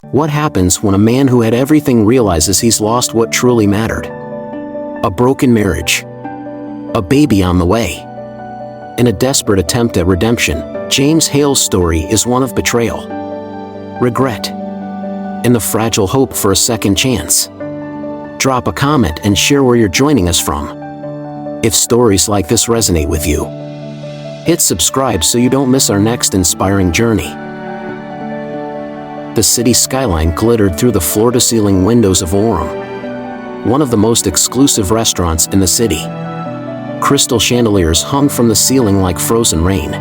What happens when a man who had everything realizes he's lost what truly mattered? A broken marriage. A baby on the way. In a desperate attempt at redemption, James Hale's story is one of betrayal, regret, and the fragile hope for a second chance. Drop a comment and share where you're joining us from. If stories like this resonate with you, hit subscribe so you don't miss our next inspiring journey. The city skyline glittered through the floor-to-ceiling windows of Orem, one of the most exclusive restaurants in the city. Crystal chandeliers hung from the ceiling like frozen rain,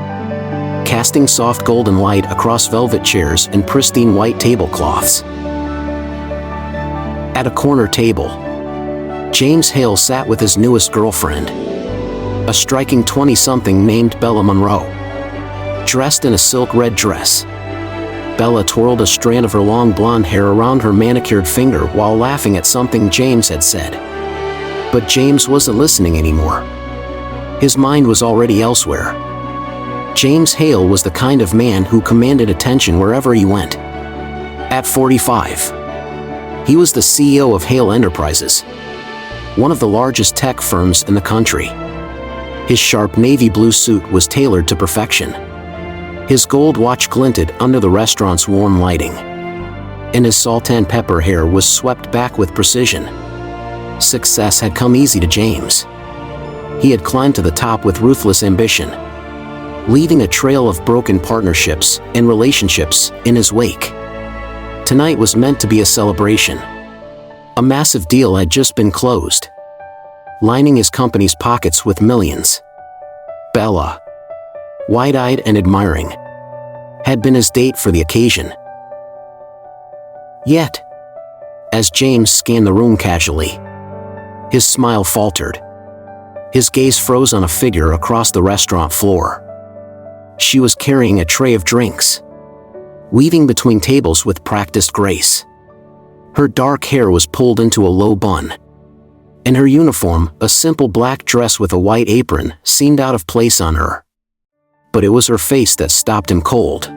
casting soft golden light across velvet chairs and pristine white tablecloths. At a corner table, James Hale sat with his newest girlfriend, a striking 20-something named Bella Monroe. Dressed in a silk red dress, Bella twirled a strand of her long blonde hair around her manicured finger while laughing at something James had said. But James wasn't listening anymore. His mind was already elsewhere. James Hale was the kind of man who commanded attention wherever he went. At 45, he was the CEO of Hale Enterprises, one of the largest tech firms in the country. His sharp navy blue suit was tailored to perfection. His gold watch glinted under the restaurant's warm lighting, and his salt and pepper hair was swept back with precision. Success had come easy to James. He had climbed to the top with ruthless ambition, leaving a trail of broken partnerships and relationships in his wake. Tonight was meant to be a celebration. A massive deal had just been closed, lining his company's pockets with millions. Bella, wide-eyed and admiring, had been his date for the occasion. Yet, as James scanned the room casually, his smile faltered. His gaze froze on a figure across the restaurant floor. She was carrying a tray of drinks, weaving between tables with practiced grace. Her dark hair was pulled into a low bun, and her uniform, a simple black dress with a white apron, seemed out of place on her. But it was her face that stopped him cold.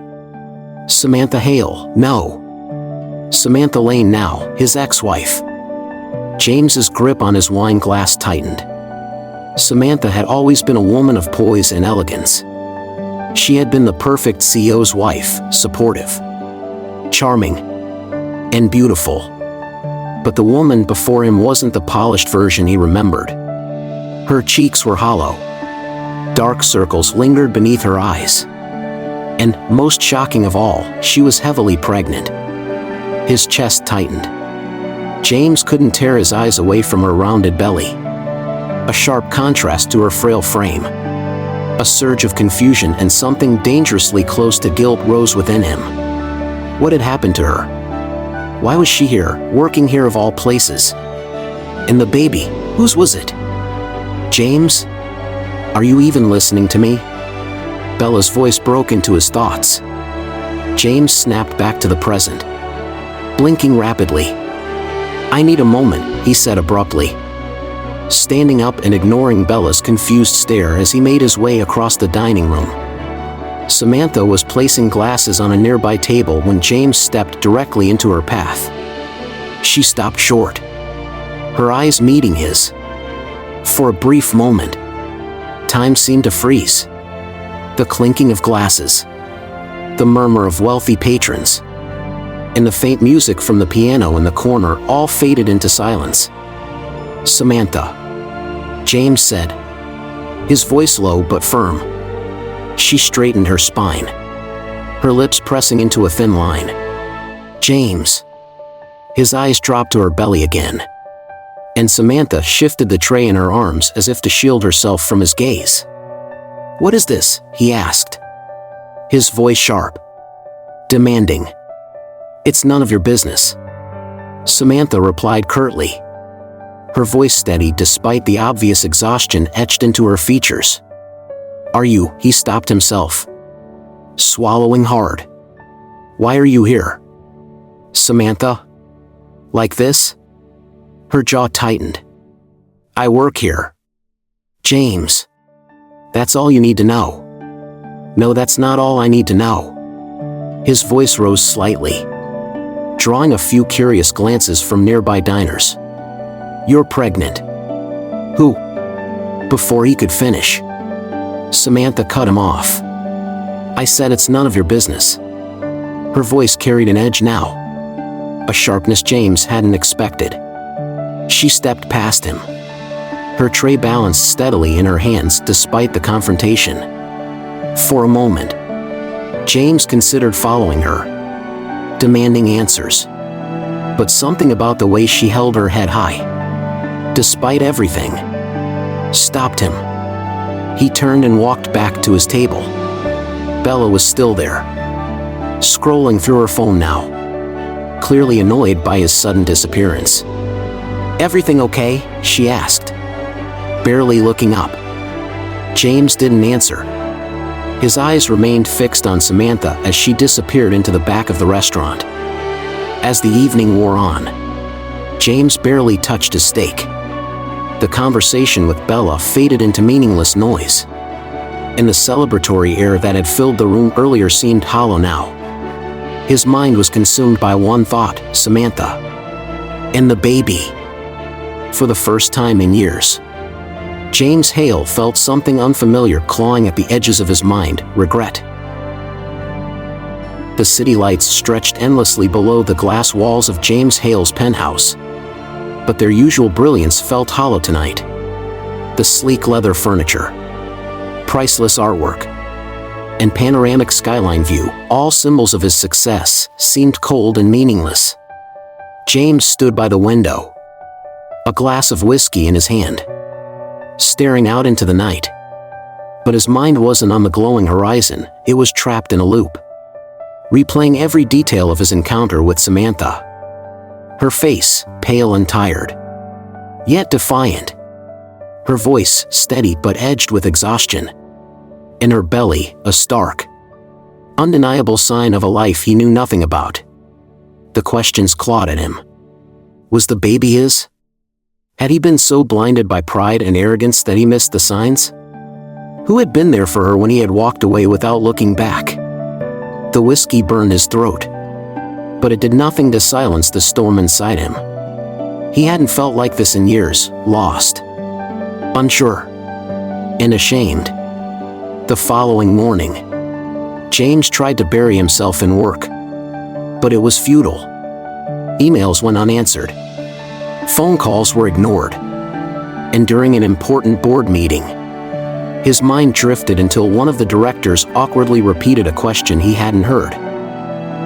Samantha Hale, no. Samantha Lane now, his ex-wife. James's grip on his wine glass tightened. Samantha had always been a woman of poise and elegance. She had been the perfect CEO's wife, supportive, charming, and beautiful. But the woman before him wasn't the polished version he remembered. Her cheeks were hollow. Dark circles lingered beneath her eyes. And, most shocking of all, she was heavily pregnant. His chest tightened. James couldn't tear his eyes away from her rounded belly, a sharp contrast to her frail frame. A surge of confusion and something dangerously close to guilt rose within him. What had happened to her? Why was she here, working here of all places? And the baby, whose was it? James? Are you even listening to me? Bella's voice broke into his thoughts. James snapped back to the present, blinking rapidly. I need a moment, he said abruptly, standing up and ignoring Bella's confused stare as he made his way across the dining room. Samantha was placing glasses on a nearby table when James stepped directly into her path. She stopped short, her eyes meeting his. For a brief moment, time seemed to freeze. The clinking of glasses, the murmur of wealthy patrons, and the faint music from the piano in the corner all faded into silence. Samantha, James said, his voice low but firm. She straightened her spine, her lips pressing into a thin line. James. His eyes dropped to her belly again, and Samantha shifted the tray in her arms as if to shield herself from his gaze. What is this? He asked, his voice sharp, demanding. It's none of your business, Samantha replied curtly, her voice steady despite the obvious exhaustion etched into her features. Are you? He stopped himself, swallowing hard. Why are you here? Samantha? Like this? Her jaw tightened. I work here. James. That's all you need to know. No, that's not all I need to know. His voice rose slightly. drawing a few curious glances from nearby diners. "You're pregnant." "Who?" Before he could finish, Samantha cut him off. "I said it's none of your business." Her voice carried an edge now, a sharpness James hadn't expected. She stepped past him, her tray balanced steadily in her hands despite the confrontation. For a moment, James considered following her, demanding answers. But something about the way she held her head high, despite everything, stopped him. He turned and walked back to his table. Bella was still there, scrolling through her phone now, clearly annoyed by his sudden disappearance. "Everything okay?" she asked, barely looking up. James didn't answer. His eyes remained fixed on Samantha as she disappeared into the back of the restaurant. As the evening wore on, James barely touched his steak. The conversation with Bella faded into meaningless noise, and the celebratory air that had filled the room earlier seemed hollow now. His mind was consumed by one thought: Samantha. And the baby. For the first time in years, James Hale felt something unfamiliar clawing at the edges of his mind: regret. The city lights stretched endlessly below the glass walls of James Hale's penthouse, but their usual brilliance felt hollow tonight. The sleek leather furniture, priceless artwork, and panoramic skyline view, all symbols of his success, seemed cold and meaningless. James stood by the window, a glass of whiskey in his hand, staring out into the night. But his mind wasn't on the glowing horizon, it was trapped in a loop, replaying every detail of his encounter with Samantha. Her face, pale and tired, yet defiant. Her voice, steady but edged with exhaustion. In her belly, a stark, undeniable sign of a life he knew nothing about. The questions clawed at him. Was the baby his? Had he been so blinded by pride and arrogance that he missed the signs? Who had been there for her when he had walked away without looking back? The whiskey burned his throat, but it did nothing to silence the storm inside him. He hadn't felt like this in years, lost, unsure, and ashamed. The following morning, James tried to bury himself in work, but it was futile. Emails went unanswered. Phone calls were ignored. And during an important board meeting, his mind drifted until one of the directors awkwardly repeated a question he hadn't heard.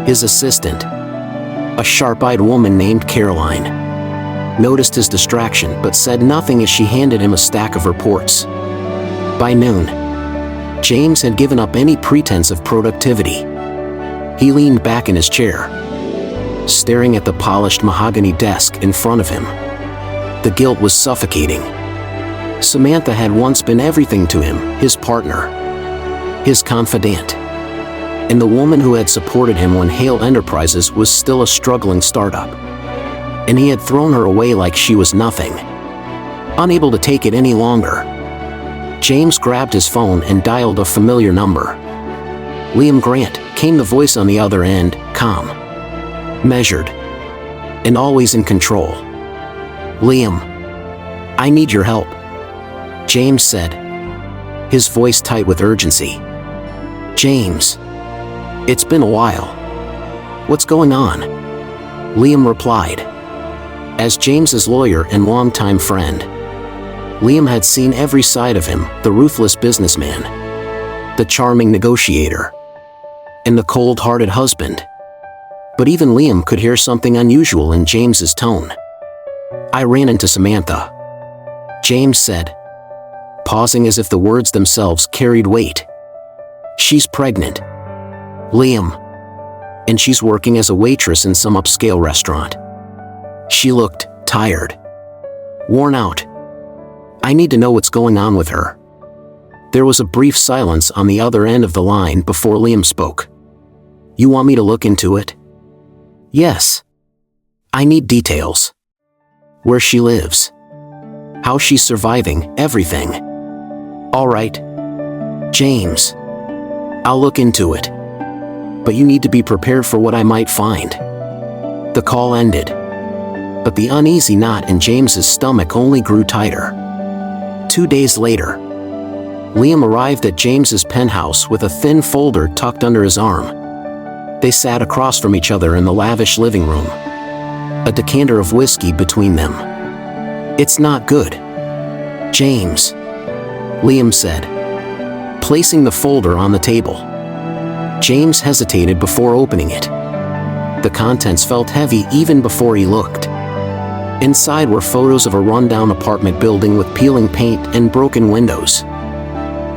His assistant, a sharp-eyed woman named Caroline, noticed his distraction but said nothing as she handed him a stack of reports. By noon, James had given up any pretense of productivity. He leaned back in his chair, staring at the polished mahogany desk in front of him. The guilt was suffocating. Samantha had once been everything to him: his partner, his confidant, and the woman who had supported him when Hale Enterprises was still a struggling startup. And he had thrown her away like she was nothing. Unable to take it any longer, James grabbed his phone and dialed a familiar number. "Liam Grant," came the voice on the other end, calm, measured, and always in control. "Liam, I need your help," James said, his voice tight with urgency. "James, it's been a while. What's going on?" Liam replied. As James's lawyer and longtime friend, Liam had seen every side of him: the ruthless businessman, the charming negotiator, and the cold-hearted husband. But even Liam could hear something unusual in James's tone. "I ran into Samantha," James said, pausing as if the words themselves carried weight. "She's pregnant, Liam, and she's working as a waitress in some upscale restaurant. She looked tired, worn out. I need to know what's going on with her." There was a brief silence on the other end of the line before Liam spoke. "You want me to look into it?" "Yes. I need details. Where she lives, how she's surviving, everything." "All right, James. I'll look into it. But you need to be prepared for what I might find." The call ended, but the uneasy knot in James's stomach only grew tighter. 2 days later, Liam arrived at James's penthouse with a thin folder tucked under his arm. They sat across from each other in the lavish living room, a decanter of whiskey between them. "It's not good, James," Liam said, placing the folder on the table. James hesitated before opening it. The contents felt heavy even before he looked. Inside were photos of a rundown apartment building with peeling paint and broken windows.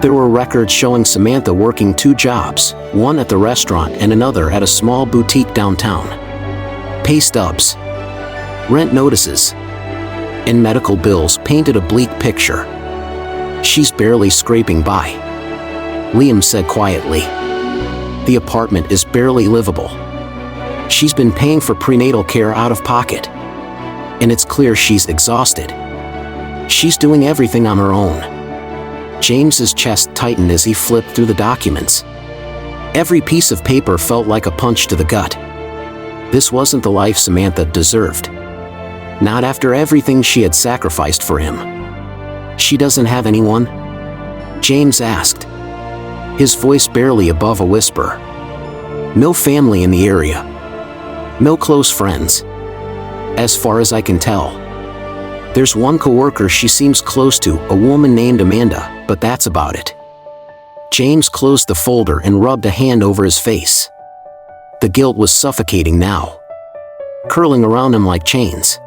There were records showing Samantha working 2 jobs, one at the restaurant and another at a small boutique downtown. Pay stubs, rent notices, and medical bills painted a bleak picture. "She's barely scraping by," Liam said quietly. "The apartment is barely livable. She's been paying for prenatal care out of pocket, and it's clear she's exhausted. She's doing everything on her own." James's chest tightened as he flipped through the documents. Every piece of paper felt like a punch to the gut. This wasn't the life Samantha deserved. Not after everything she had sacrificed for him. "She doesn't have anyone?" James asked, his voice barely above a whisper. "No family in the area. No close friends. As far as I can tell. There's one coworker she seems close to, a woman named Amanda, but that's about it." James closed the folder and rubbed a hand over his face. The guilt was suffocating now, curling around him like chains.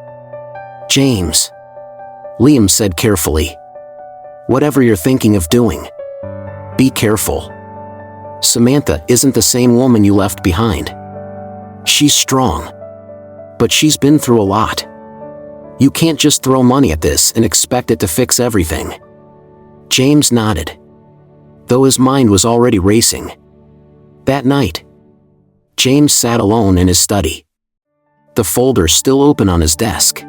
"James," Liam said carefully, "whatever you're thinking of doing, be careful. Samantha isn't the same woman you left behind. She's strong, but she's been through a lot. You can't just throw money at this and expect it to fix everything." James nodded, though his mind was already racing. That night, James sat alone in his study, the folder still open on his desk.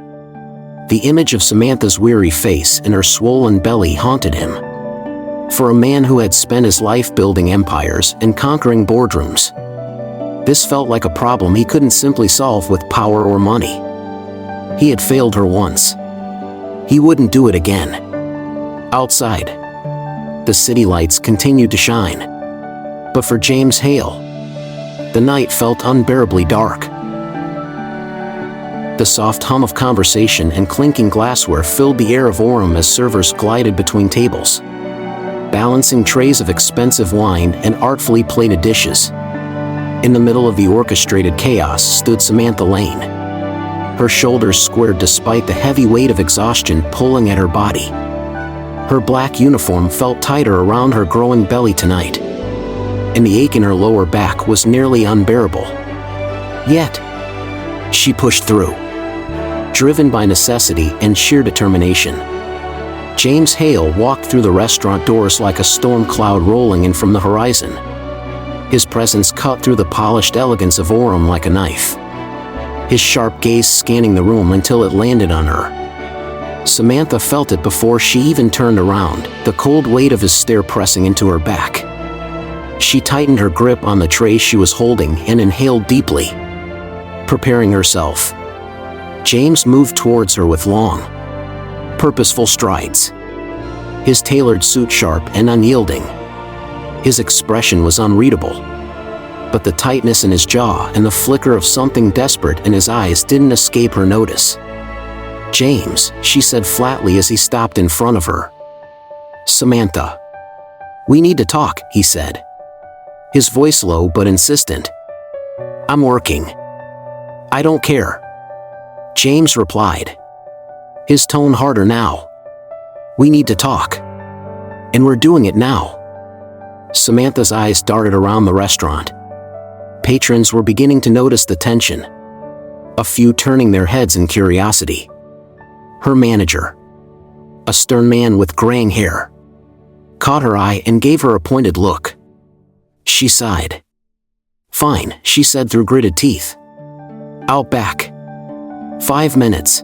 The image of Samantha's weary face and her swollen belly haunted him. For a man who had spent his life building empires and conquering boardrooms, this felt like a problem he couldn't simply solve with power or money. He had failed her once. He wouldn't do it again. Outside, the city lights continued to shine. But for James Hale, the night felt unbearably dark. The soft hum of conversation and clinking glassware filled the air of Orem as servers glided between tables, balancing trays of expensive wine and artfully plated dishes. In the middle of the orchestrated chaos stood Samantha Lane, her shoulders squared despite the heavy weight of exhaustion pulling at her body. Her black uniform felt tighter around her growing belly tonight, and the ache in her lower back was nearly unbearable. Yet, she pushed through, driven by necessity and sheer determination. James Hale walked through the restaurant doors like a storm cloud rolling in from the horizon. His presence cut through the polished elegance of Orem like a knife, his sharp gaze scanning the room until it landed on her. Samantha felt it before she even turned around, the cold weight of his stare pressing into her back. She tightened her grip on the tray she was holding and inhaled deeply, preparing herself. James moved towards her with long, purposeful strides, his tailored suit sharp and unyielding. His expression was unreadable, but the tightness in his jaw and the flicker of something desperate in his eyes didn't escape her notice. "James," she said flatly as he stopped in front of her. "Samantha, we need to talk," he said, his voice low but insistent. "I'm working." "I don't care," James replied, his tone harder now. "We need to talk. And we're doing it now." Samantha's eyes darted around the restaurant. Patrons were beginning to notice the tension, a few turning their heads in curiosity. Her manager, a stern man with graying hair, caught her eye and gave her a pointed look. She sighed. "Fine," she said through gritted teeth. "Out back. 5 minutes."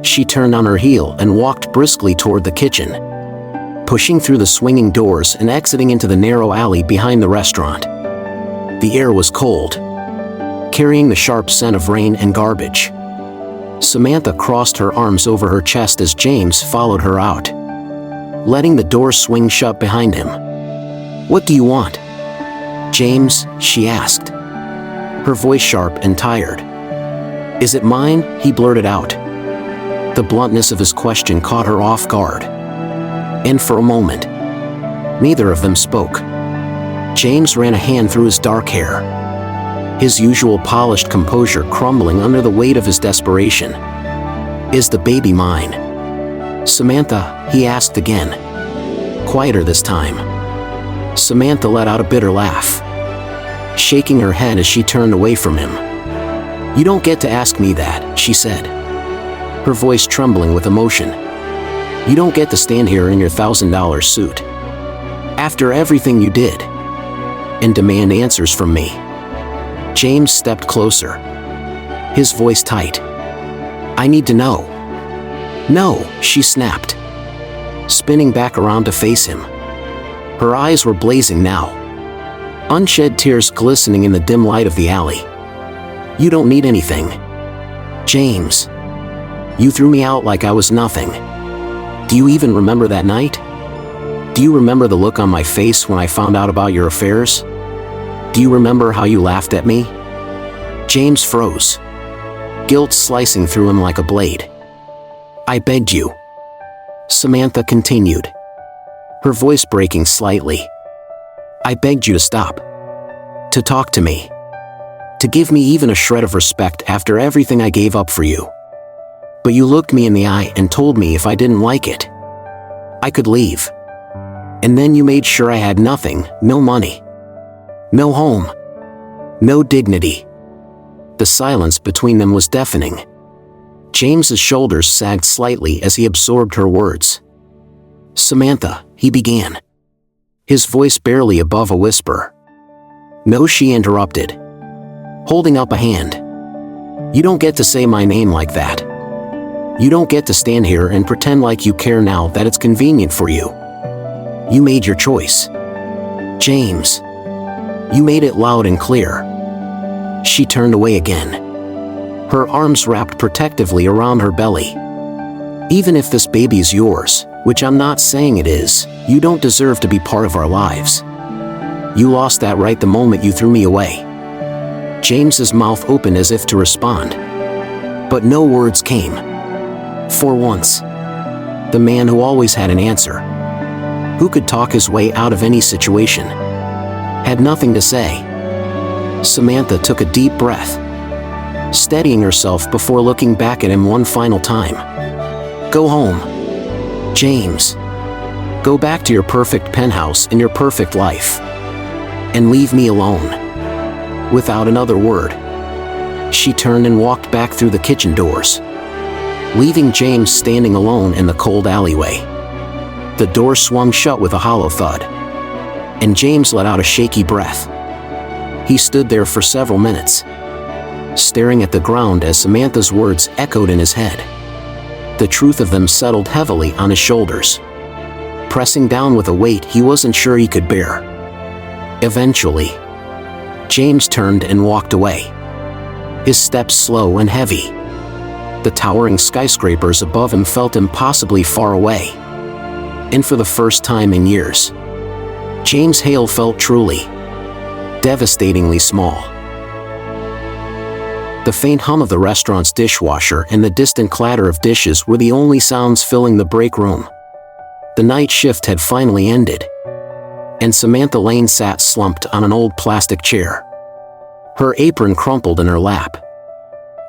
She turned on her heel and walked briskly toward the kitchen, pushing through the swinging doors and exiting into the narrow alley behind the restaurant. The air was cold, carrying the sharp scent of rain and garbage. Samantha crossed her arms over her chest as James followed her out, letting the door swing shut behind him. "What do you want, James?" she asked, her voice sharp and tired. "Is it mine?" he blurted out. The bluntness of his question caught her off guard, and for a moment, neither of them spoke. James ran a hand through his dark hair, his usual polished composure crumbling under the weight of his desperation. "Is the baby mine, Samantha?" he asked again, quieter this time. Samantha let out a bitter laugh, shaking her head as she turned away from him. "You don't get to ask me that," she said, her voice trembling with emotion. "You don't get to stand here in your $1,000 suit, after everything you did, and demand answers from me." James stepped closer, his voice tight. "I need to know." "No," she snapped, spinning back around to face him. Her eyes were blazing now, unshed tears glistening in the dim light of the alley. "You don't need anything, James. You threw me out like I was nothing. Do you even remember that night? Do you remember the look on my face when I found out about your affairs? Do you remember how you laughed at me?" James froze, guilt slicing through him like a blade. "I begged you," Samantha continued, her voice breaking slightly. "I begged you to stop, to talk to me, to give me even a shred of respect after everything I gave up for you. But you looked me in the eye and told me if I didn't like it, I could leave. And then you made sure I had nothing, no money, no home, no dignity." The silence between them was deafening. James's shoulders sagged slightly as he absorbed her words. "Samantha," he began, his voice barely above a whisper. "No," she interrupted, holding up a hand. "You don't get to say my name like that. You don't get to stand here and pretend like you care now that it's convenient for you. You made your choice, James. You made it loud and clear." She turned away again, her arms wrapped protectively around her belly. "Even if this baby is yours, which I'm not saying it is, you don't deserve to be part of our lives. You lost that right the moment you threw me away." James's mouth opened as if to respond, but no words came. For once, the man who always had an answer, who could talk his way out of any situation, had nothing to say. Samantha took a deep breath, steadying herself before looking back at him one final time. "Go home, James. Go back to your perfect penthouse and your perfect life, and leave me alone." Without another word, she turned and walked back through the kitchen doors, leaving James standing alone in the cold alleyway. The door swung shut with a hollow thud, and James let out a shaky breath. He stood there for several minutes, staring at the ground as Samantha's words echoed in his head. The truth of them settled heavily on his shoulders, pressing down with a weight he wasn't sure he could bear. Eventually, James turned and walked away, his steps slow and heavy. The towering skyscrapers above him felt impossibly far away. And for the first time in years, James Hale felt truly, devastatingly small. The faint hum of the restaurant's dishwasher and the distant clatter of dishes were the only sounds filling the break room. The night shift had finally ended, and Samantha Lane sat slumped on an old plastic chair, her apron crumpled in her lap.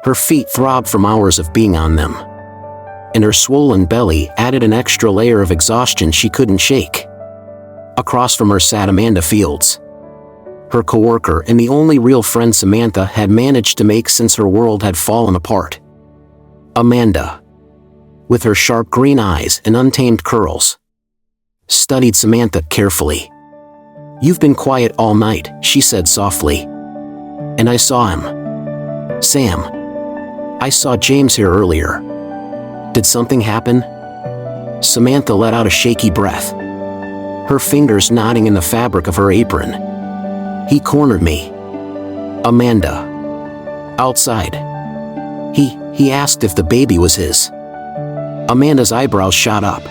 Her feet throbbed from hours of being on them, and her swollen belly added an extra layer of exhaustion she couldn't shake. Across from her sat Amanda Fields, her coworker and the only real friend Samantha had managed to make since her world had fallen apart. Amanda, with her sharp green eyes and untamed curls, studied Samantha carefully. "You've been quiet all night," she said softly. "And I saw him. Sam. I saw James here earlier. Did something happen?" Samantha let out a shaky breath, her fingers knotting in the fabric of her apron. "He cornered me, Amanda. Outside. He asked if the baby was his. Amanda's eyebrows shot up.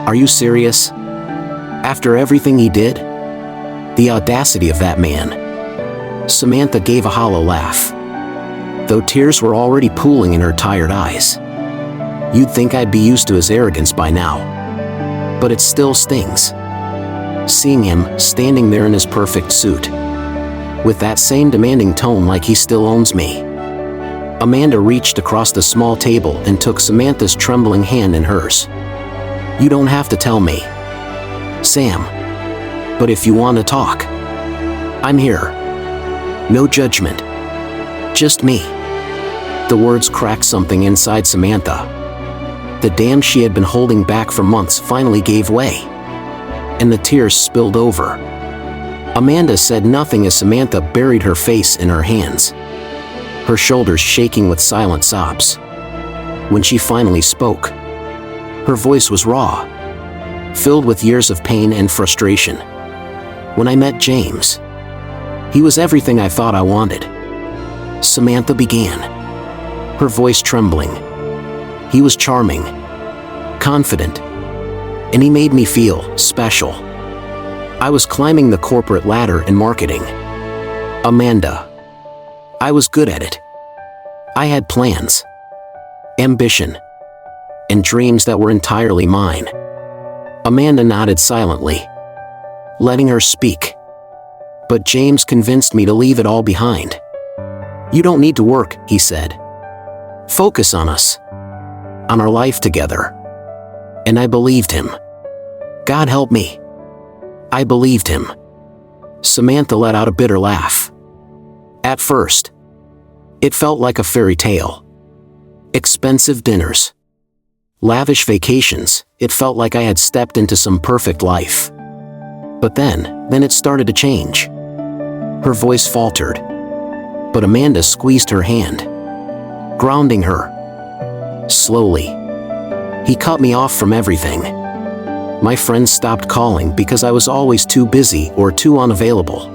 Are you serious? After everything he did? The audacity of that man. Samantha gave a hollow laugh, though tears were already pooling in her tired eyes. You'd think I'd be used to his arrogance by now. But it still stings. Seeing him standing there in his perfect suit, with that same demanding tone like he still owns me. Amanda reached across the small table and took Samantha's trembling hand in hers. You don't have to tell me, Sam. But if you want to talk, I'm here. No judgment. Just me. The words cracked something inside Samantha. The dam she had been holding back for months finally gave way, and the tears spilled over. Amanda said nothing as Samantha buried her face in her hands, her shoulders shaking with silent sobs. When she finally spoke, her voice was raw, filled with years of pain and frustration. When I met James, he was everything I thought I wanted. Samantha began, her voice trembling. He was charming, confident, and he made me feel special. I was climbing the corporate ladder in marketing. Amanda. I was good at it. I had plans, ambition, and dreams that were entirely mine. Amanda nodded silently, letting her speak. But James convinced me to leave it all behind. You don't need to work, he said. Focus on us, on our life together. And I believed him. God help me. I believed him. Samantha let out a bitter laugh. At first, it felt like a fairy tale. Expensive dinners, lavish vacations, it felt like I had stepped into some perfect life. But then it started to change. Her voice faltered, but Amanda squeezed her hand, grounding her. Slowly, he cut me off from everything. My friends stopped calling because I was always too busy or too unavailable.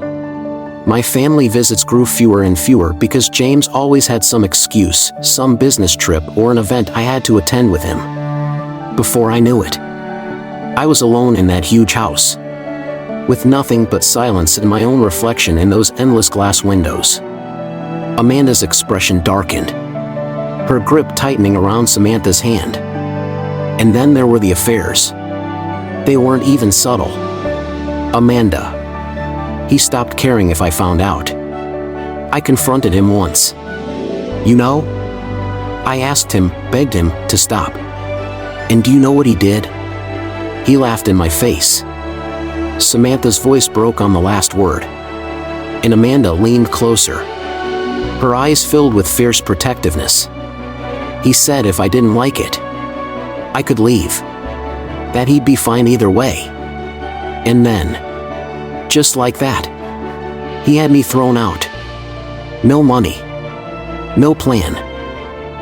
My family visits grew fewer and fewer because James always had some excuse, some business trip or an event I had to attend with him. Before I knew it, I was alone in that huge house, with nothing but silence and my own reflection in those endless glass windows. Amanda's expression darkened, her grip tightening around Samantha's hand. And then there were the affairs. They weren't even subtle. Amanda. He stopped caring if I found out. I confronted him once. You know? I asked him, begged him, to stop. And do you know what he did? He laughed in my face. Samantha's voice broke on the last word, and Amanda leaned closer, her eyes filled with fierce protectiveness. He said if I didn't like it, I could leave. That he'd be fine either way. And then, just like that, he had me thrown out. No money, no plan,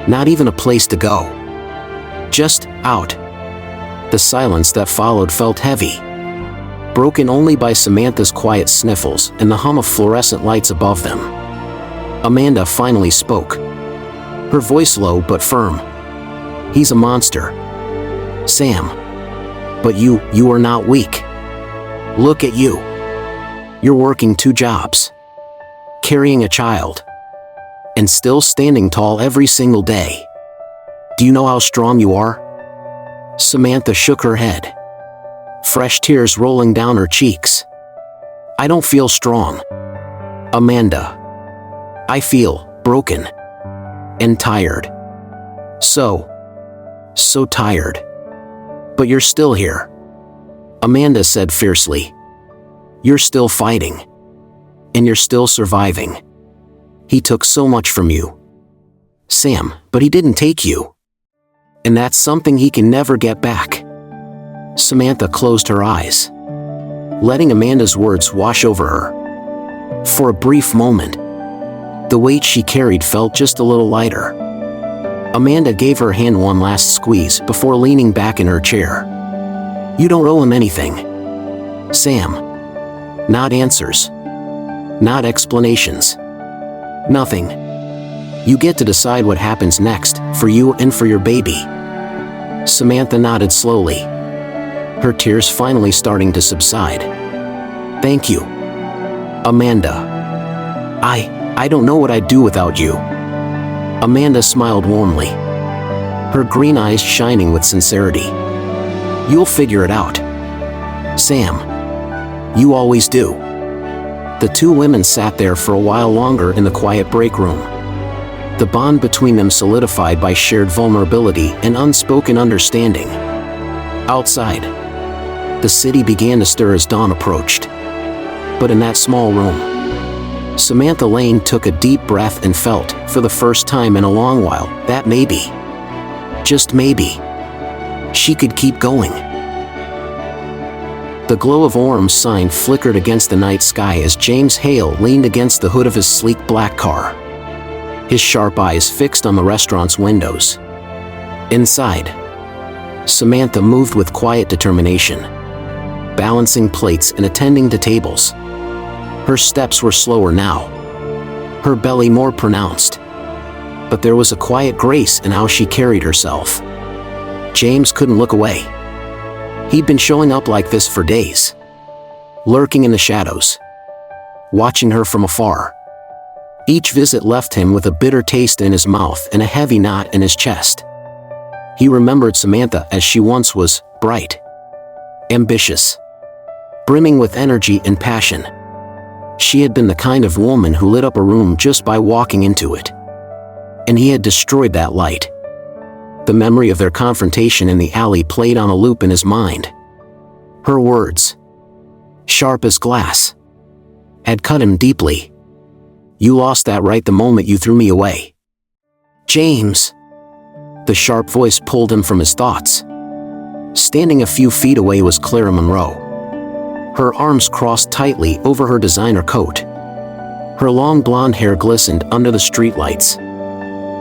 not even a place to go. Just out. The silence that followed felt heavy, broken only by Samantha's quiet sniffles and the hum of fluorescent lights above them. Amanda finally spoke, her voice low but firm. He's a monster, Sam. But you are not weak. Look at you. You're working 2 jobs, carrying a child, and still standing tall every single day. Do you know how strong you are? Samantha shook her head, fresh tears rolling down her cheeks. I don't feel strong, Amanda. I feel broken and tired. So tired. But you're still here, Amanda said fiercely. You're still fighting, and you're still surviving. He took so much from you, Sam, but he didn't take you. And that's something he can never get back. Samantha closed her eyes, letting Amanda's words wash over her. For a brief moment, the weight she carried felt just a little lighter. Amanda gave her hand one last squeeze before leaning back in her chair. You don't owe him anything, Sam. Not answers, not explanations, nothing. You get to decide what happens next, for you and for your baby." Samantha nodded slowly, her tears finally starting to subside. "Thank you, Amanda. I don't know what I'd do without you." Amanda smiled warmly, her green eyes shining with sincerity. "You'll figure it out, Sam. You always do." The two women sat there for a while longer in the quiet break room, the bond between them solidified by shared vulnerability and unspoken understanding. Outside, the city began to stir as dawn approached. But in that small room, Samantha Lane took a deep breath and felt, for the first time in a long while, that maybe, just maybe, she could keep going. The glow of Orm's sign flickered against the night sky as James Hale leaned against the hood of his sleek black car, his sharp eyes fixed on the restaurant's windows. Inside, Samantha moved with quiet determination, balancing plates and attending to tables. Her steps were slower now, her belly more pronounced, but there was a quiet grace in how she carried herself. James couldn't look away. He'd been showing up like this for days, lurking in the shadows, watching her from afar. Each visit left him with a bitter taste in his mouth and a heavy knot in his chest. He remembered Samantha as she once was, bright, ambitious, brimming with energy and passion. She had been the kind of woman who lit up a room just by walking into it. And he had destroyed that light. The memory of their confrontation in the alley played on a loop in his mind. Her words, sharp as glass, had cut him deeply. "You lost that right the moment you threw me away, James." The sharp voice pulled him from his thoughts. Standing a few feet away was Clara Monroe, her arms crossed tightly over her designer coat. Her long blonde hair glistened under the streetlights,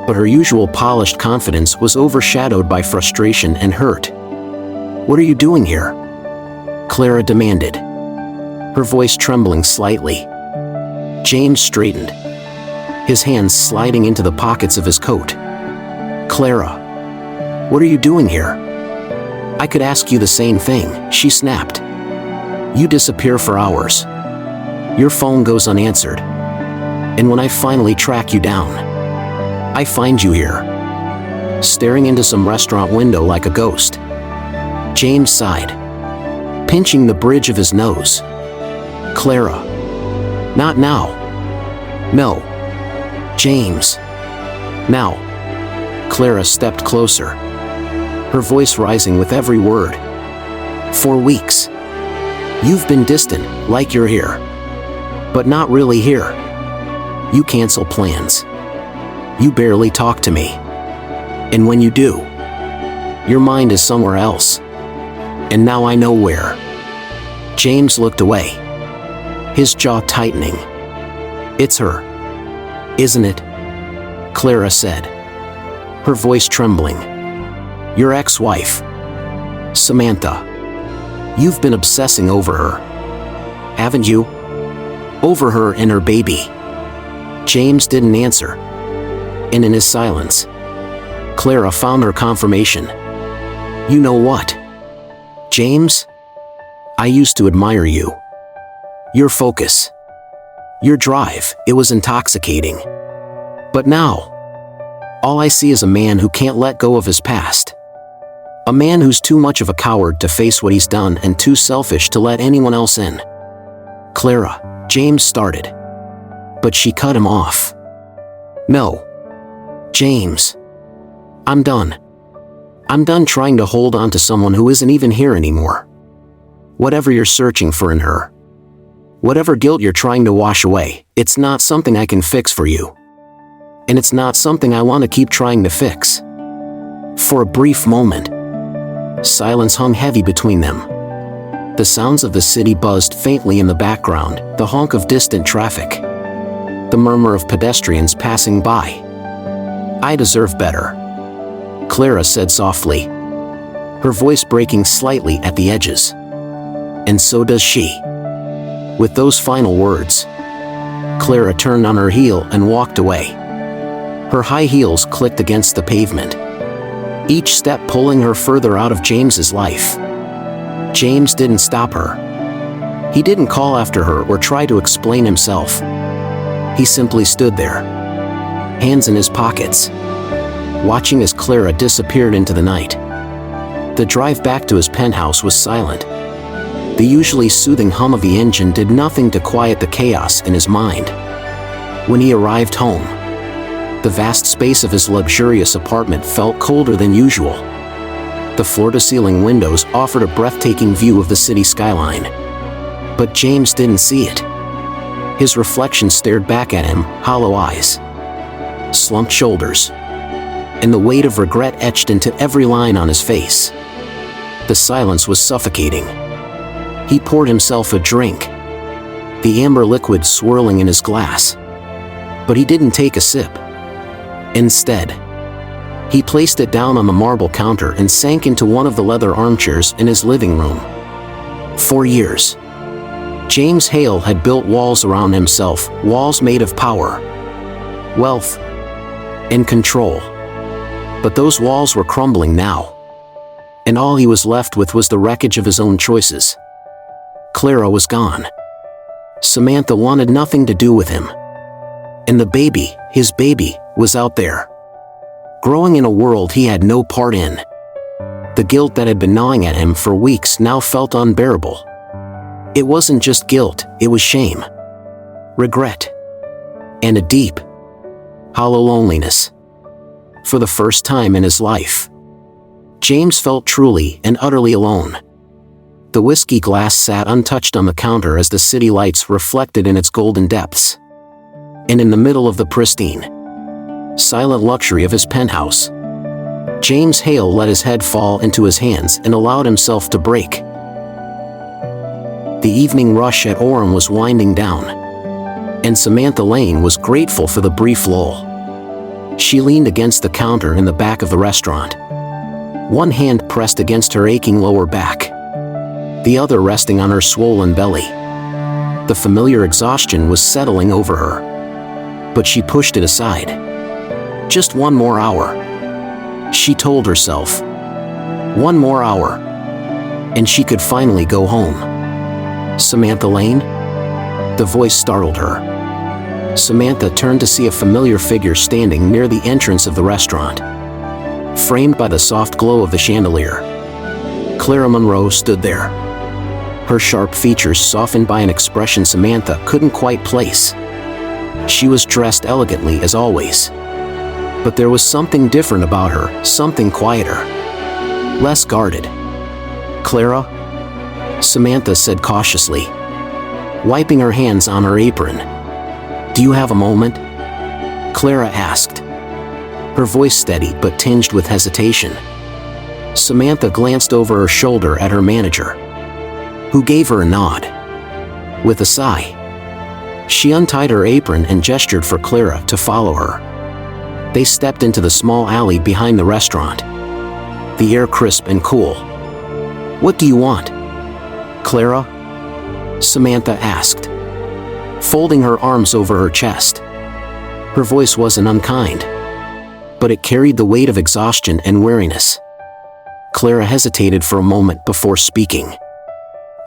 but her usual polished confidence was overshadowed by frustration and hurt. "What are you doing here?" Clara demanded, her voice trembling slightly. James straightened, his hands sliding into the pockets of his coat. "Clara, what are you doing here?" "I could ask you the same thing," she snapped. "You disappear for hours. Your phone goes unanswered. And when I finally track you down, I find you here, staring into some restaurant window like a ghost." James sighed, pinching the bridge of his nose. "Clara, not now." "No, James, now." Clara stepped closer, her voice rising with every word. "For weeks, you've been distant, like you're here, but not really here. You cancel plans. You barely talk to me. And when you do, your mind is somewhere else. And now I know where." James looked away, his jaw tightening. "It's her, isn't it?" Clara said, her voice trembling. "Your ex-wife, Samantha. You've been obsessing over her, haven't you? Over her and her baby." James didn't answer, and in his silence, Clara found her confirmation. "You know what, James? I used to admire you. Your focus, your drive, it was intoxicating. But now, all I see is a man who can't let go of his past. A man who's too much of a coward to face what he's done and too selfish to let anyone else in." "Clara," James started, but she cut him off. "No, James. I'm done. I'm done trying to hold on to someone who isn't even here anymore. Whatever you're searching for in her, whatever guilt you're trying to wash away, it's not something I can fix for you. And it's not something I want to keep trying to fix." For a brief moment, silence hung heavy between them. The sounds of the city buzzed faintly in the background, the honk of distant traffic, the murmur of pedestrians passing by. "I deserve better," Clara said softly, her voice breaking slightly at the edges. "And so does she." With those final words, Clara turned on her heel and walked away, Her high heels clicked against the pavement, each step pulling her further out of James's life. James didn't stop her. He didn't call after her or try to explain himself. He simply stood there, hands in his pockets, watching as Clara disappeared into the night. The drive back to his penthouse was silent. The usually soothing hum of the engine did nothing to quiet the chaos in his mind. When he arrived home, the vast space of his luxurious apartment felt colder than usual. The floor-to-ceiling windows offered a breathtaking view of the city skyline. But James didn't see it. His reflection stared back at him, hollow eyes, slumped shoulders, and the weight of regret etched into every line on his face. The silence was suffocating. He poured himself a drink, the amber liquid swirling in his glass. But he didn't take a sip. Instead, he placed it down on the marble counter and sank into one of the leather armchairs in his living room. For years, James Hale had built walls around himself, walls made of power, wealth, and control. But those walls were crumbling now, and all he was left with was the wreckage of his own choices. Clara was gone. Samantha wanted nothing to do with him. And the baby, his baby, was out there, growing in a world he had no part in. The guilt that had been gnawing at him for weeks now felt unbearable. It wasn't just guilt, it was shame, regret, and a deep, hollow loneliness. For the first time in his life, James felt truly and utterly alone. The whiskey glass sat untouched on the counter as the city lights reflected in its golden depths. And in the middle of the pristine, silent luxury of his penthouse, James Hale let his head fall into his hands and allowed himself to break. The evening rush at Orem was winding down, and Samantha Lane was grateful for the brief lull. She leaned against the counter in the back of the restaurant, one hand pressed against her aching lower back, the other resting on her swollen belly. The familiar exhaustion was settling over her, but she pushed it aside. Just one more hour, she told herself. One more hour, and she could finally go home. Samantha Lane? The voice startled her. Samantha turned to see a familiar figure standing near the entrance of the restaurant, framed by the soft glow of the chandelier. Clara Monroe stood there, her sharp features softened by an expression Samantha couldn't quite place. She was dressed elegantly as always, but there was something different about her, something quieter, less guarded. "Clara?" Samantha said cautiously, wiping her hands on her apron. "Do you have a moment?" Clara asked, her voice steady but tinged with hesitation. Samantha glanced over her shoulder at her manager, who gave her a nod. With a sigh, she untied her apron and gestured for Clara to follow her. They stepped into the small alley behind the restaurant, the air crisp and cool. "What do you want, Clara?" Samantha asked, folding her arms over her chest. Her voice wasn't unkind, but it carried the weight of exhaustion and weariness. Clara hesitated for a moment before speaking.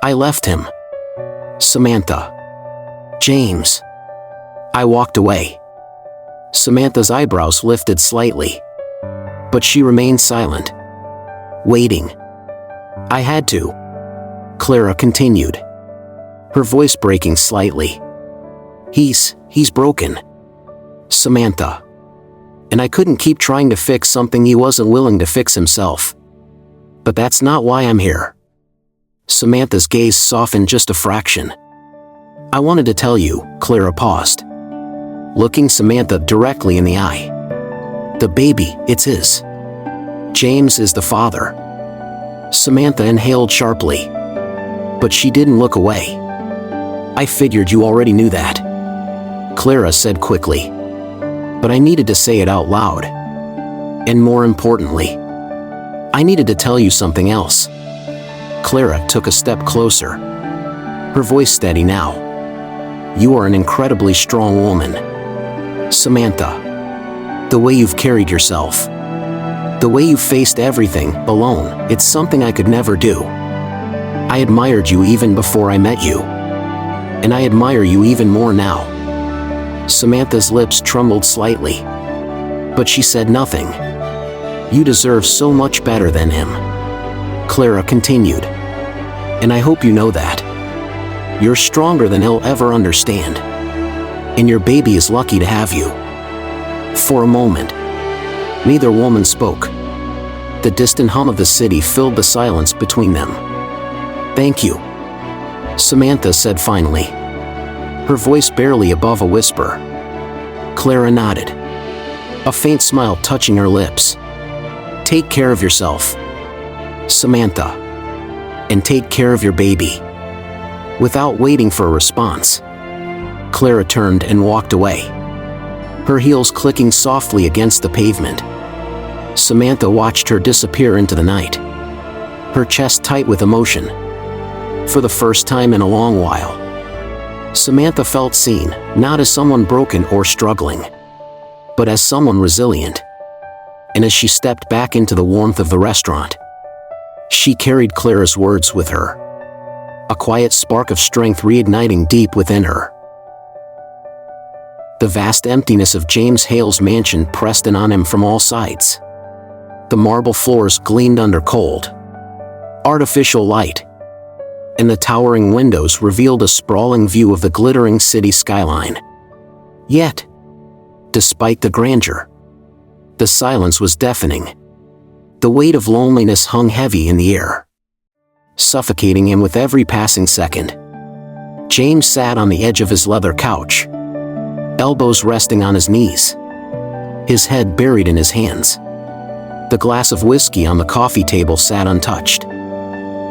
"I left him, Samantha. James." I walked away. Samantha's eyebrows lifted slightly, but she remained silent, waiting. "I had to," Clara continued, her voice breaking slightly. He's broken, Samantha. And I couldn't keep trying to fix something he wasn't willing to fix himself. But that's not why I'm here." Samantha's gaze softened just a fraction. "I wanted to tell you," Clara paused, looking Samantha directly in the eye. "The baby, it's his. James is the father." Samantha inhaled sharply, but she didn't look away. "I figured you already knew that," Clara said quickly. "But I needed to say it out loud. And more importantly, I needed to tell you something else." Clara took a step closer, her voice steady now. "You are an incredibly strong woman, Samantha. The way you've carried yourself. The way you faced everything, alone, it's something I could never do. I admired you even before I met you. And I admire you even more now." Samantha's lips trembled slightly. But she said nothing. "You deserve so much better than him," Clara continued. "And I hope you know that. You're stronger than he'll ever understand. And your baby is lucky to have you." For a moment, neither woman spoke. The distant hum of the city filled the silence between them. "Thank you," Samantha said finally, her voice barely above a whisper. Clara nodded, a faint smile touching her lips. "Take care of yourself, Samantha. And take care of your baby." Without waiting for a response, Clara turned and walked away, her heels clicking softly against the pavement. Samantha watched her disappear into the night, her chest tight with emotion. For the first time in a long while, Samantha felt seen, not as someone broken or struggling, but as someone resilient. And as she stepped back into the warmth of the restaurant, she carried Clara's words with her, a quiet spark of strength reigniting deep within her. The vast emptiness of James Hale's mansion pressed in on him from all sides. The marble floors gleamed under cold, artificial light, and the towering windows revealed a sprawling view of the glittering city skyline. Yet, despite the grandeur, the silence was deafening. The weight of loneliness hung heavy in the air, suffocating him with every passing second. James sat on the edge of his leather couch, elbows resting on his knees, his head buried in his hands. The glass of whiskey on the coffee table sat untouched,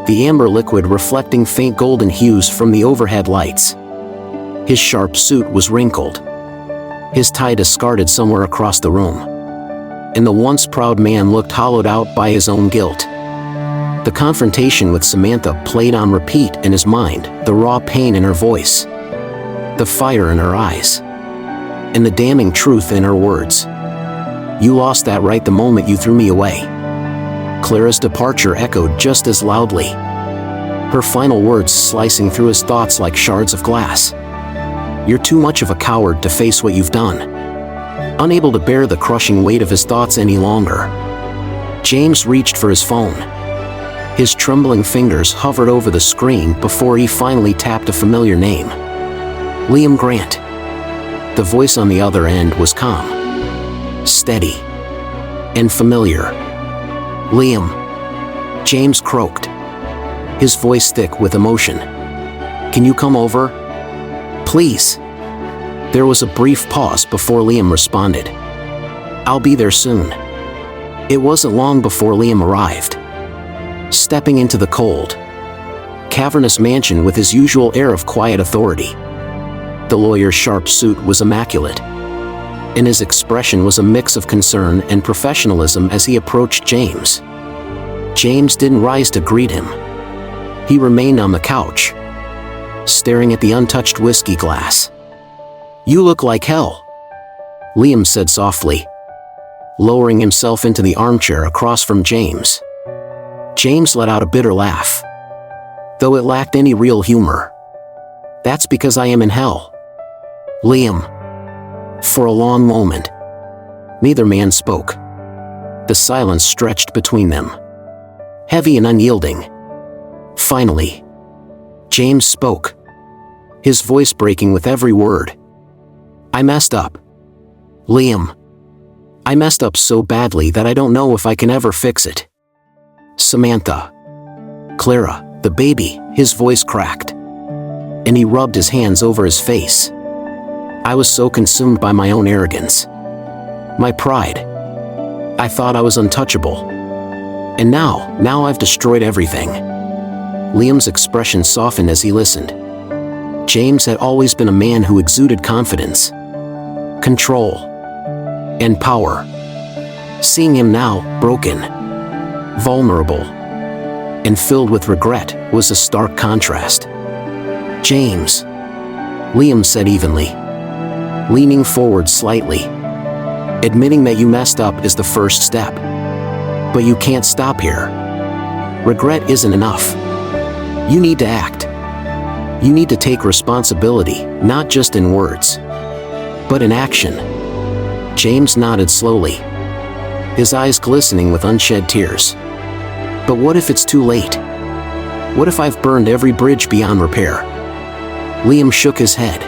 the amber liquid reflecting faint golden hues from the overhead lights. His sharp suit was wrinkled, his tie discarded somewhere across the room, and the once proud man looked hollowed out by his own guilt. The confrontation with Samantha played on repeat in his mind, the raw pain in her voice, the fire in her eyes, and the damning truth in her words. "You lost that right the moment you threw me away." Clara's departure echoed just as loudly, her final words slicing through his thoughts like shards of glass. "You're too much of a coward to face what you've done." Unable to bear the crushing weight of his thoughts any longer, James reached for his phone. His trembling fingers hovered over the screen before he finally tapped a familiar name. Liam Grant. The voice on the other end was calm, steady, and familiar. "Liam," James croaked, his voice thick with emotion. "Can you come over? Please." There was a brief pause before Liam responded. "I'll be there soon." It wasn't long before Liam arrived, stepping into the cold, cavernous mansion with his usual air of quiet authority. The lawyer's sharp suit was immaculate, and his expression was a mix of concern and professionalism as he approached James. James didn't rise to greet him. He remained on the couch, staring at the untouched whiskey glass. "You look like hell," Liam said softly, lowering himself into the armchair across from James. James let out a bitter laugh, though it lacked any real humor. "That's because I am in hell, Liam." For a long moment, neither man spoke. The silence stretched between them, heavy and unyielding. Finally, James spoke, his voice breaking with every word. "I messed up, Liam. I messed up so badly that I don't know if I can ever fix it. Samantha, Clara, the baby," his voice cracked, and he rubbed his hands over his face. "I was so consumed by my own arrogance, my pride. I thought I was untouchable. And now I've destroyed everything." Liam's expression softened as he listened. James had always been a man who exuded confidence, control, and power. Seeing him now, broken, vulnerable, and filled with regret, was a stark contrast. "James," Liam said evenly, leaning forward slightly, Admitting that you messed up is the first step. But you can't stop here. Regret isn't enough. You need to act. You need to take responsibility, not just in words, but in action. James nodded slowly, his eyes glistening with unshed tears. But what if it's too late? What if I've burned every bridge beyond repair? Liam shook his head.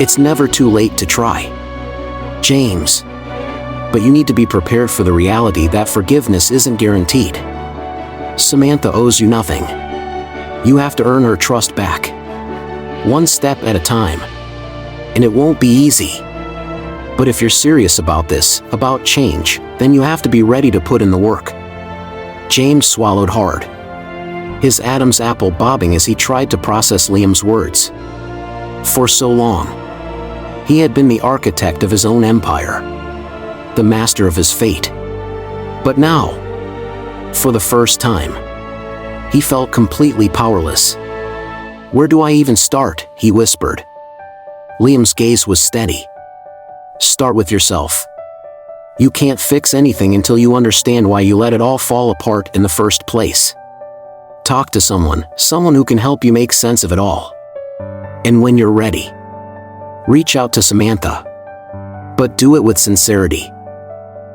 It's never too late to try, James. But you need to be prepared for the reality that forgiveness isn't guaranteed. Samantha owes you nothing. You have to earn her trust back. One step at a time. And it won't be easy. But if you're serious about this, about change, then you have to be ready to put in the work. James swallowed hard, his Adam's apple bobbing as he tried to process Liam's words. For so long, he had been the architect of his own empire, the master of his fate. But now, for the first time, he felt completely powerless. Where do I even start? He whispered. Liam's gaze was steady. Start with yourself. You can't fix anything until you understand why you let it all fall apart in the first place. Talk to someone who can help you make sense of it all. And when you're ready, reach out to Samantha. But do it with sincerity.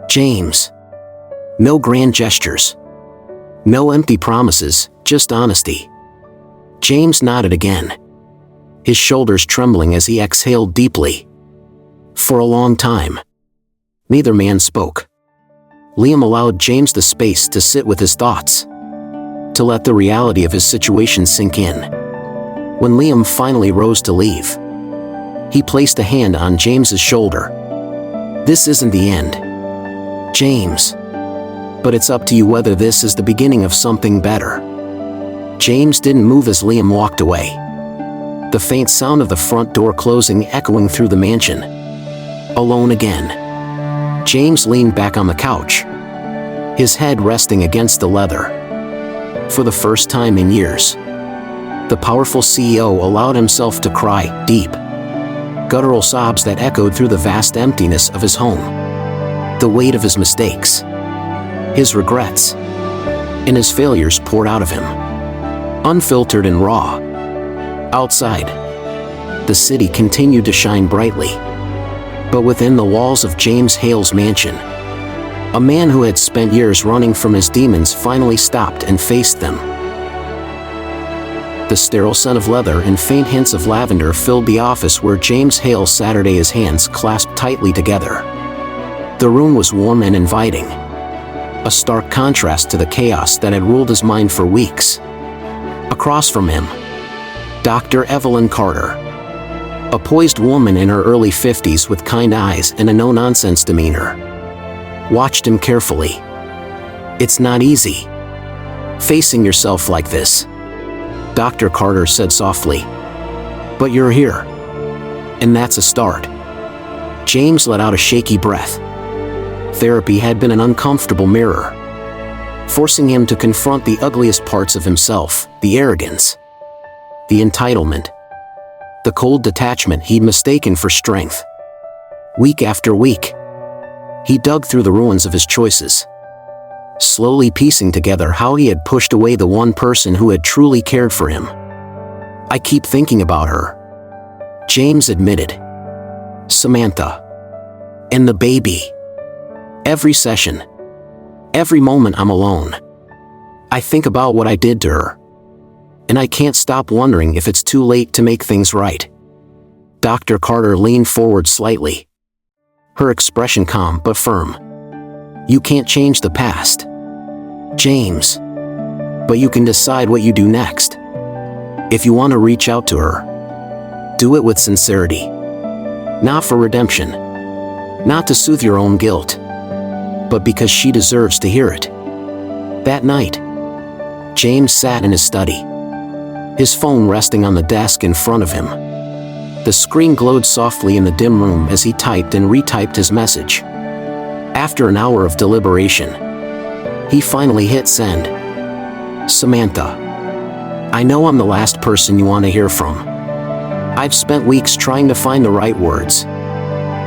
James. No grand gestures. No empty promises, just honesty. James nodded again, his shoulders trembling as he exhaled deeply. For a long time, neither man spoke. Liam allowed James the space to sit with his thoughts, to let the reality of his situation sink in. When Liam finally rose to leave, he placed a hand on James's shoulder. This isn't the end, James. But it's up to you whether this is the beginning of something better. James didn't move as Liam walked away, the faint sound of the front door closing echoing through the mansion. Alone again, James leaned back on the couch, his head resting against the leather. For the first time in years, the powerful CEO allowed himself to cry, deep, guttural sobs that echoed through the vast emptiness of his home. The weight of his mistakes, his regrets, and his failures poured out of him, unfiltered and raw. Outside, the city continued to shine brightly. But within the walls of James Hale's mansion, a man who had spent years running from his demons finally stopped and faced them. The sterile scent of leather and faint hints of lavender filled the office where James Hale sat, his hands clasped tightly together. The room was warm and inviting, a stark contrast to the chaos that had ruled his mind for weeks. Across from him, Dr. Evelyn Carter, a poised woman in her early 50s with kind eyes and a no-nonsense demeanor, watched him carefully. It's not easy, facing yourself like this, Dr. Carter said softly. But you're here, and that's a start. James let out a shaky breath. Therapy had been an uncomfortable mirror, forcing him to confront the ugliest parts of himself, the arrogance, the entitlement, the cold detachment he'd mistaken for strength. Week after week, he dug through the ruins of his choices, slowly piecing together how he had pushed away the one person who had truly cared for him. I keep thinking about her, James admitted. Samantha. And the baby. Every session, every moment I'm alone, I think about what I did to her. And I can't stop wondering if it's too late to make things right. Dr. Carter leaned forward slightly, her expression calm but firm. You can't change the past, James, but you can decide what you do next. If you want to reach out to her, do it with sincerity. Not for redemption, not to soothe your own guilt, but because she deserves to hear it. That night, James sat in his study, his phone resting on the desk in front of him. The screen glowed softly in the dim room as he typed and retyped his message. After an hour of deliberation, he finally hit send. Samantha. I know I'm the last person you want to hear from. I've spent weeks trying to find the right words,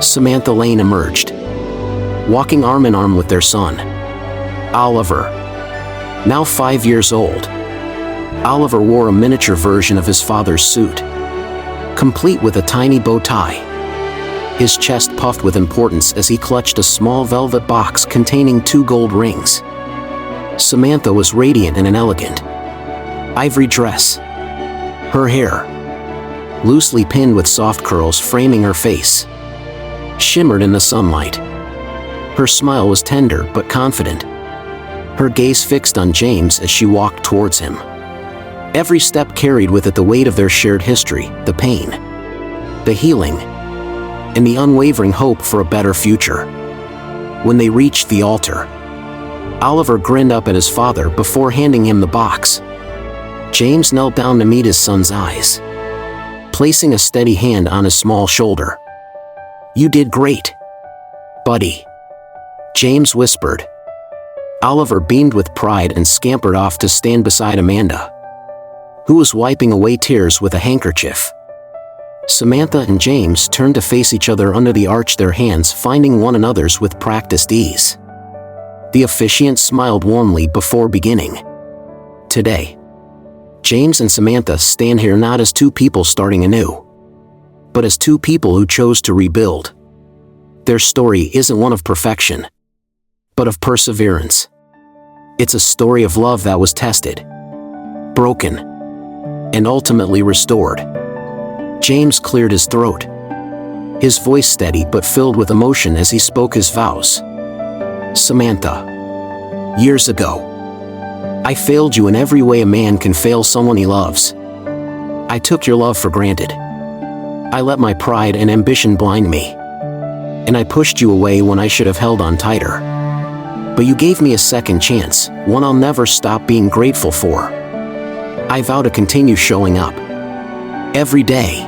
Samantha Lane emerged, walking arm in arm with their son, Oliver. Now 5 years old, Oliver wore a miniature version of his father's suit, complete with a tiny bow tie. His chest puffed with importance as he clutched a small velvet box containing 2 gold rings. Samantha was radiant in an elegant ivory dress. Her hair, loosely pinned with soft curls framing her face, shimmered in the sunlight. Her smile was tender but confident, her gaze fixed on James as she walked towards him. Every step carried with it the weight of their shared history, the pain, the healing, and the unwavering hope for a better future. When they reached the altar, Oliver grinned up at his father before handing him the box. James knelt down to meet his son's eyes, placing a steady hand on his small shoulder. "You did great, buddy," James whispered. Oliver beamed with pride and scampered off to stand beside Amanda, who was wiping away tears with a handkerchief. Samantha and James turned to face each other under the arch, their hands finding one another's with practiced ease. The officiant smiled warmly before beginning. "Today, James and Samantha stand here not as 2 people starting anew, but as 2 people who chose to rebuild. Their story isn't one of perfection, but of perseverance. It's a story of love that was tested, broken, and ultimately restored." James cleared his throat, his voice steady but filled with emotion as he spoke his vows. "Samantha, years ago, I failed you in every way a man can fail someone he loves. I took your love for granted. I let my pride and ambition blind me, and I pushed you away when I should have held on tighter. But you gave me a second chance, one I'll never stop being grateful for. I vow to continue showing up every day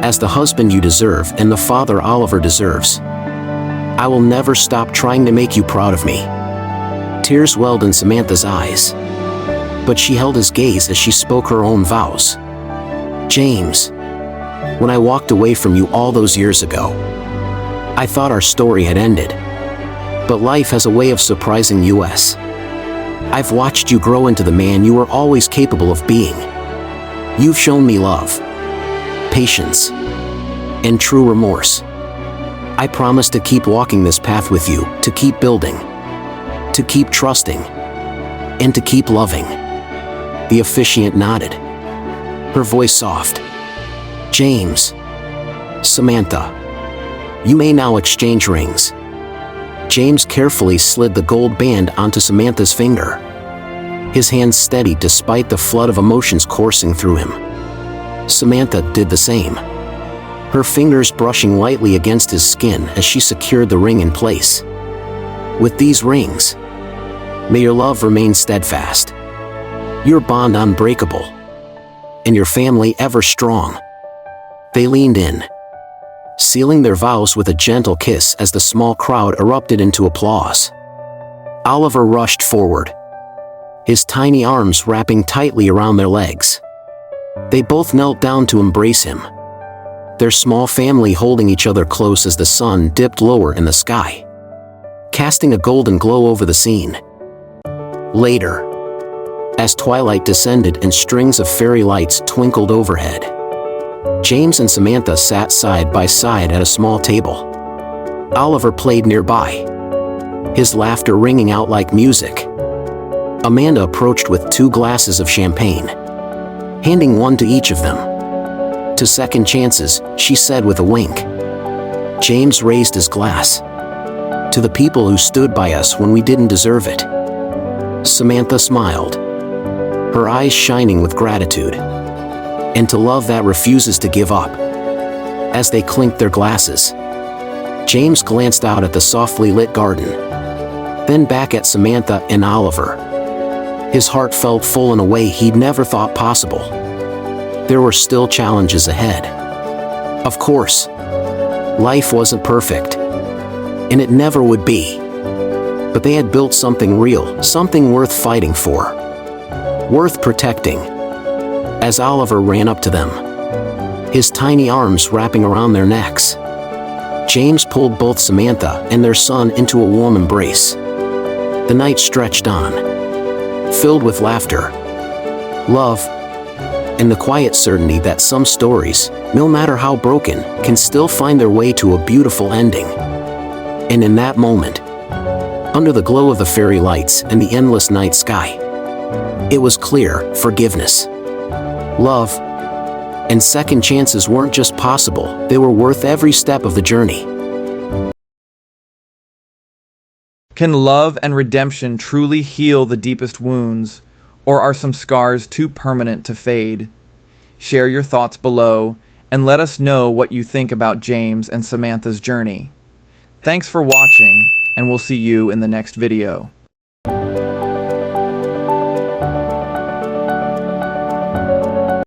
as the husband you deserve and the father Oliver deserves. I will never stop trying to make you proud of me." Tears welled in Samantha's eyes, but she held his gaze as she spoke her own vows. "James, when I walked away from you all those years ago, I thought our story had ended. But life has a way of surprising us. I've watched you grow into the man you were always capable of being. You've shown me love, patience, and true remorse. I promise to keep walking this path with you, to keep building, to keep trusting, and to keep loving." The officiant nodded, her voice soft. "James, Samantha, you may now exchange rings." James carefully slid the gold band onto Samantha's finger, his hands steady despite the flood of emotions coursing through him. Samantha did the same, her fingers brushing lightly against his skin as she secured the ring in place. "With these rings, may your love remain steadfast, your bond unbreakable, and your family ever strong." They leaned in, sealing their vows with a gentle kiss as the small crowd erupted into applause. Oliver rushed forward, his tiny arms wrapping tightly around their legs. They both knelt down to embrace him, their small family holding each other close as the sun dipped lower in the sky, casting a golden glow over the scene. Later, as twilight descended and strings of fairy lights twinkled overhead, James and Samantha sat side by side at a small table. Oliver played nearby, his laughter ringing out like music. Amanda approached with 2 glasses of champagne, handing one to each of them. "To second chances," she said with a wink. James raised his glass. "To the people who stood by us when we didn't deserve it." Samantha smiled, her eyes shining with gratitude. "And to love that refuses to give up." As they clinked their glasses, James glanced out at the softly lit garden, then back at Samantha and Oliver. His heart felt full in a way he'd never thought possible. There were still challenges ahead. Of course, life wasn't perfect, and it never would be. But they had built something real, something worth fighting for, worth protecting. As Oliver ran up to them, his tiny arms wrapping around their necks, James pulled both Samantha and their son into a warm embrace. The night stretched on, filled with laughter, love, and the quiet certainty that some stories, no matter how broken, can still find their way to a beautiful ending. And in that moment, under the glow of the fairy lights and the endless night sky, it was clear forgiveness, love, and second chances weren't just possible, they were worth every step of the journey. Can love and redemption truly heal the deepest wounds, or are some scars too permanent to fade? Share your thoughts below, and let us know what you think about James and Samantha's journey. Thanks for watching, and we'll see you in the next video.